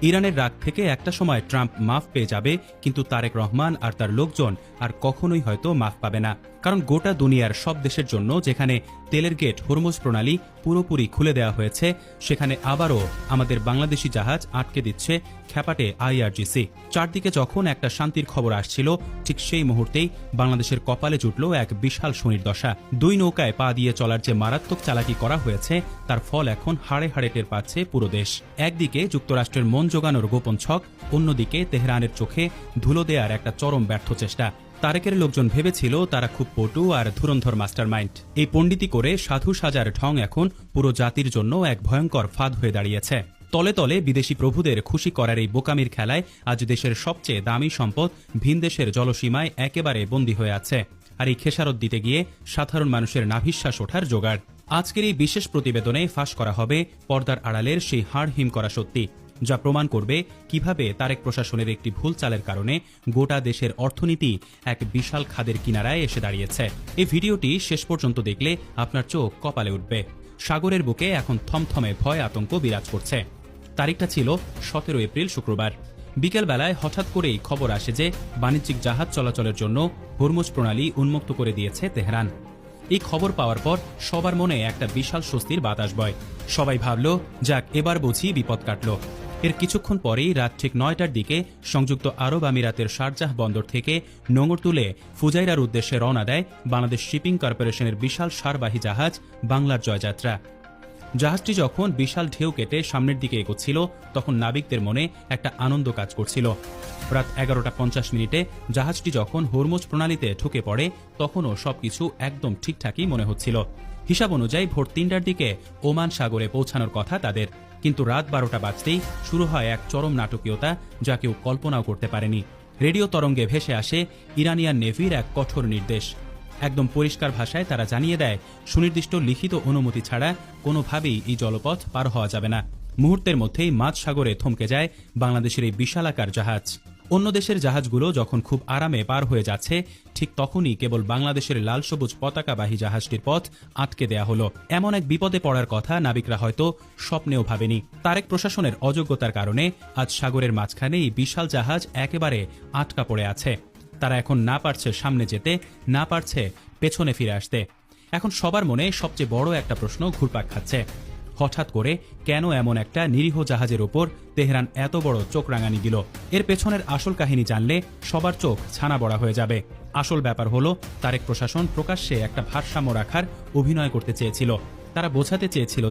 ইরানের রাগ থেকে একটা সময় ট্রাম্প মাফ পেয়ে যাবে, কিন্তু তারেক রহমান আর তার লোকজন আর কখনোই হয়তো মাফ পাবে না। কারণ গোটা দুনিয়ার সব দেশের জন্য যেখানে তেলের গেট হরমুজ প্রণালী পুরোপুরি খুলে দেওয়া হয়েছে, সেখানে আবারও আমাদের বাংলাদেশি জাহাজ আটকে দিচ্ছে খ্যাপাটে আইআরজিসি। চারদিকে যখন একটা শান্তির খবর আসছিল, ঠিক সেই মুহূর্তেই বাংলাদেশের কপালে জুটল এক বিশাল শনির দশা। দুই নৌকায় পা দিয়ে চলার যে মারাত্মক চালাকি করা হয়েছে, তার ফল এখন হাড়ে হাড়ে টের পাচ্ছে পুরো দেশ। একদিকে যুক্তরাষ্ট্রের মন জোগানোর গোপন ছক, অন্যদিকে তেহরানের চোখে ধুলো দেওয়ার একটা চরম ব্যর্থ চেষ্টা। তারেকের লোকজন ভেবেছিল তারা খুব পটু আর ধুরন্ধর মাস্টারমাইন্ড। এই পণ্ডিতি করে সাধু সাজার ঢং এখন পুরো জাতির জন্য এক ভয়ঙ্কর ফাঁদ হয়ে দাঁড়িয়েছে। তলে তলে বিদেশি প্রভুদের খুশি করার এই বোকামির খেলায় আজ দেশের সবচেয়ে দামি সম্পদ ভিনদেশের জলসীমায় একেবারে বন্দী হয়ে আছে। আর এই খেসারত দিতে গিয়ে সাধারণ মানুষের নাভিশ্বাস ওঠার জোগাড়। আজকের এই বিশেষ প্রতিবেদনে ফাঁস করা হবে পর্দার আড়ালের সেই হাড় হিম করা সত্যি, যা প্রমাণ করবে কিভাবে তারেক প্রশাসনের একটি ভুল চালের কারণে গোটা দেশের অর্থনীতি এক বিশাল খাদের কিনারায় এসে দাঁড়িয়েছে। এই ভিডিওটি শেষ পর্যন্ত দেখলে আপনার চোখ কপালে উঠবে। সাগরের বুকে এখন থমথমে ভয় আতঙ্ক বিরাজ করছে। তারিখটা ছিল 17 এপ্রিল, শুক্রবার। বিকেলবেলায় হঠাৎ করেই খবর আসে যে বাণিজ্যিক জাহাজ চলাচলের জন্য হরমুজ প্রণালী উন্মুক্ত করে দিয়েছে তেহরান। এই খবর পাওয়ার পর সবার মনে একটা বিশাল স্বস্তির বাতাস বয়। সবাই ভাবল, যাক, এবার বুঝি বিপদ কাটল। এর কিছুক্ষণ পরেই রাত ঠিক 9টার দিকে সংযুক্ত আরব আমিরাতের শারজাহ বন্দর থেকে নোঙর তুলে ফুজাইরার উদ্দেশ্যে রওনা দেয় বাংলাদেশ শিপিং কর্পোরেশনের বিশাল সারবাহী জাহাজ বাংলার জয়যাত্রা। জাহাজটি যখন বিশাল ঢেউ কেটে সামনের দিকে এগোচ্ছিল, তখন নাবিকদের মনে একটা আনন্দ কাজ করছিল। রাত 11:50 জাহাজটি যখন হরমুজ প্রণালীতে ঢুকে পড়ে, তখনও সবকিছু একদম ঠিকঠাকই মনে হচ্ছিল। হিসাব অনুযায়ী ভোর 3টার দিকে ওমান সাগরে পৌঁছানোর কথা তাদের। কিন্তু রাত 12টা বাজতেই শুরু হয় এক চরম নাটকীয়তা, যা কেউ কল্পনাও করতে পারেনি। রেডিও তরঙ্গে ভেসে আসে ইরানিয়ান নেভির এক কঠোর নির্দেশ। একদম পরিষ্কার ভাষায় তারা জানিয়ে দেয়, সুনির্দিষ্ট লিখিত অনুমতি ছাড়া কোনোভাবেই এই জলপথ পার হওয়া যাবে না। মুহূর্তের মধ্যেই মাঝ সাগরে থমকে যায় বাংলাদেশের এই বিশালাকার জাহাজ। অন্য দেশের জাহাজগুলো যখন খুব আরামে পার হয়ে যাচ্ছে, ঠিক তখনই কেবল বাংলাদেশের লাল সবুজ পতাকাবাহী জাহাজটির পথ আটকে দেয়া হলো। এমন এক বিপদে পড়ার কথা নাবিকরা হয়তো স্বপ্নেও ভাবেনি। তারেক প্রশাসনের অযোগ্যতার কারণে আজ সাগরের মাঝখানে এই বিশাল জাহাজ একেবারে আটকা পড়ে আছে। তারা এখন না পারছে সামনে যেতে, না পারছে পেছনে ফিরে আসতে। এখন সবার মনে সবচেয়ে বড় একটা প্রশ্ন ঘুরপাক খাচ্ছে, হঠাৎ করে কেন এমন একটা নিরীহ জাহাজের ওপর তেহরান এত বড় চোখ রাঙানি দিল? এর পেছনের আসল কাহিনী জানলে সবার চোখ ছানা বড়া হয়ে যাবে। আসল ব্যাপার হলো, তারেক প্রশাসন প্রকাশ্যে একটা ভারসাম্য রাখার অভিনয় করতে চেয়েছিল। তারা বোঝাতে চেয়েছিল